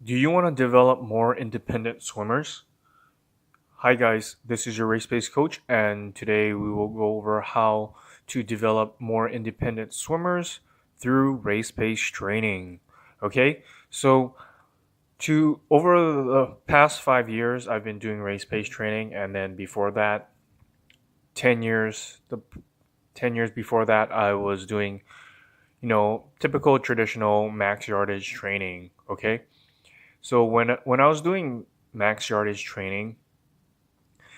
Do you want to develop more independent swimmers? Hi, guys, this is your RacePace coach, and today we will go over how to develop more independent swimmers through RacePace training. Okay, so to over the past 5 years, I've been doing RacePace training, and then before that, 10 years before that, I was doing typical traditional max yardage training. Okay, so when I was doing max yardage training,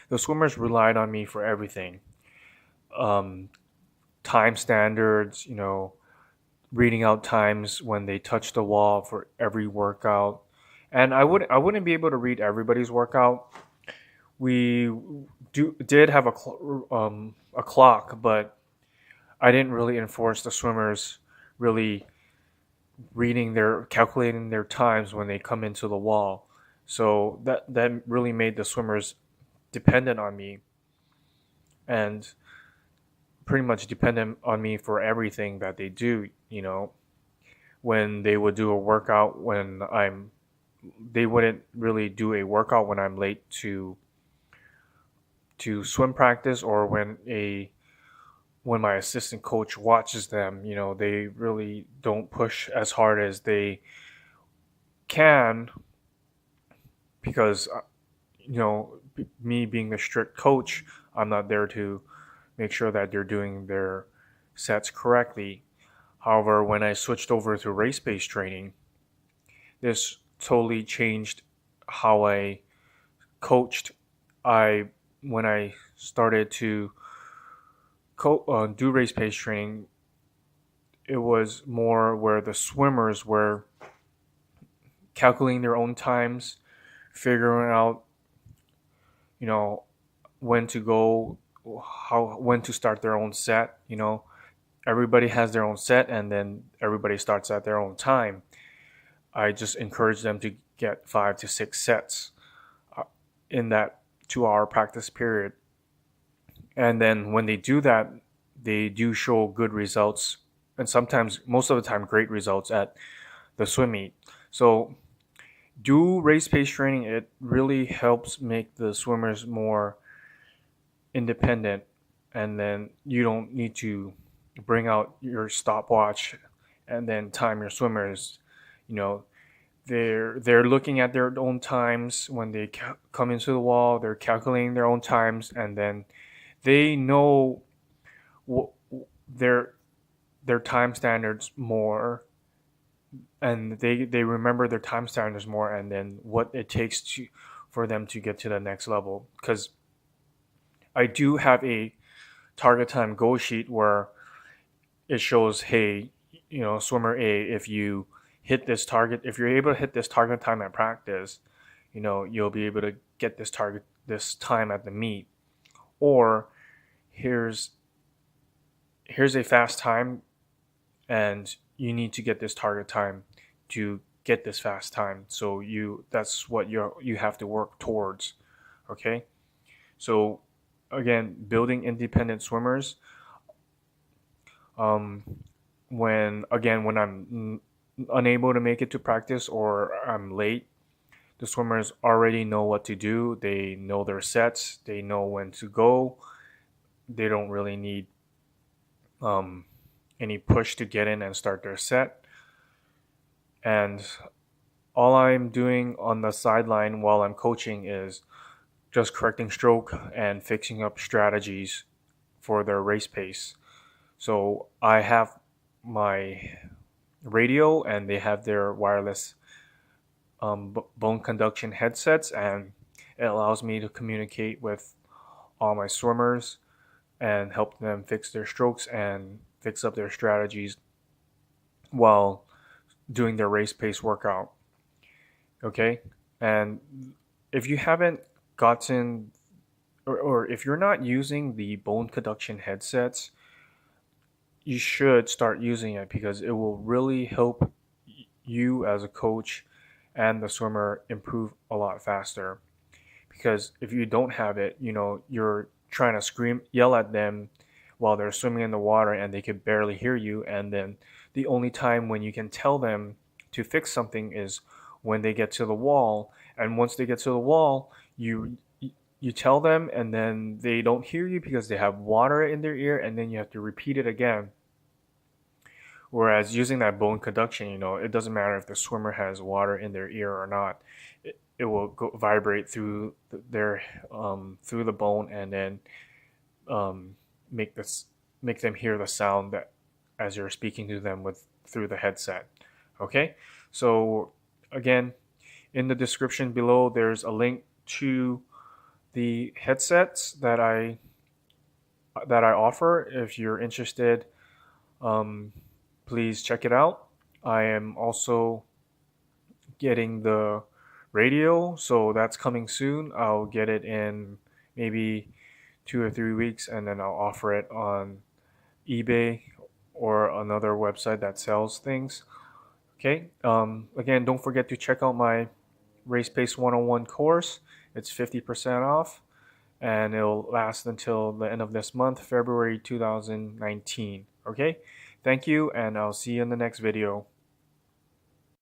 the swimmers relied on me for everything. Um, Time standards, reading out times when they touch the wall for every workout. And I wouldn't be able to read everybody's workout. We did have a clock, but I didn't really enforce the swimmers really calculating their times when they come into the wall. So that really made the swimmers dependent on me and pretty much dependent on me for everything that they do. When they would do a workout they wouldn't really do a workout when I'm late to swim practice, or when my assistant coach watches them. They really don't push as hard as they can because me being the strict coach, I'm not there to make sure that they're doing their sets correctly. However, when I switched over to race-based training, this totally changed how I coached. I When I started to do race-based training, it was more where the swimmers were calculating their own times, figuring out, you know, when to go, when to start their own set. Everybody has their own set, and then everybody starts at their own time. I just encourage them to get 5 to 6 sets uh, in that 2 hour practice period. And then when they do that, they do show good results, and sometimes, most of the time, great results at the swim meet. So, do race pace training. It really helps make the swimmers more independent, and then you don't need to bring out your stopwatch and then time your swimmers. You know, they're looking at their own times when they come into the wall. They're calculating their own times, and then they know wh- their their time standards more, and they remember their time standards more, and then what it takes to for them to get to the next level. Because I do have a target time goal sheet where it shows, hey, swimmer A, if you're able to hit this target time at practice, you'll be able to get this time at the meet. Or here's a fast time, and you need to get this target time to get this fast time. So that's what you have to work towards. Okay. So again, building independent swimmers. Um, when I'm unable to make it to practice or I'm late, the swimmers already know what to do. They know their sets. They know when to go. They don't really need um, any push to get in and start their set. And all I'm doing on the sideline while I'm coaching is just correcting stroke and fixing up strategies for their race pace. So I have my radio, and they have their wireless bone conduction headsets, and it allows me to communicate with all my swimmers and help them fix their strokes and fix up their strategies while doing their race pace workout. Okay. And if you haven't gotten, or if you're not using the bone conduction headsets, you should start using it, because it will really help you as a coach and the swimmer improve a lot faster. Because if you don't have it, you're trying to yell at them while they're swimming in the water, and they could barely hear you. And then the only time when you can tell them to fix something is when they get to the wall. And once they get to the wall, you tell them, and then they don't hear you because they have water in their ear, and then you have to repeat it again. Whereas using that bone conduction, it doesn't matter if the swimmer has water in their ear or not. It will vibrate through through the bone, and then um, make them hear the sound that as you're speaking to them through the headset. Okay, so again, in the description below, there's a link to the headsets that I offer. If you're interested, um, please check it out. I am also getting the radio, so that's coming soon. I'll get it in maybe 2 or 3 weeks, and then I'll offer it on eBay or another website that sells things. Okay. Again, don't forget to check out my RacePace 101 course. It's 50% off, and it'll last until the end of this month, February 2019. Okay. Thank you, and I'll see you in the next video.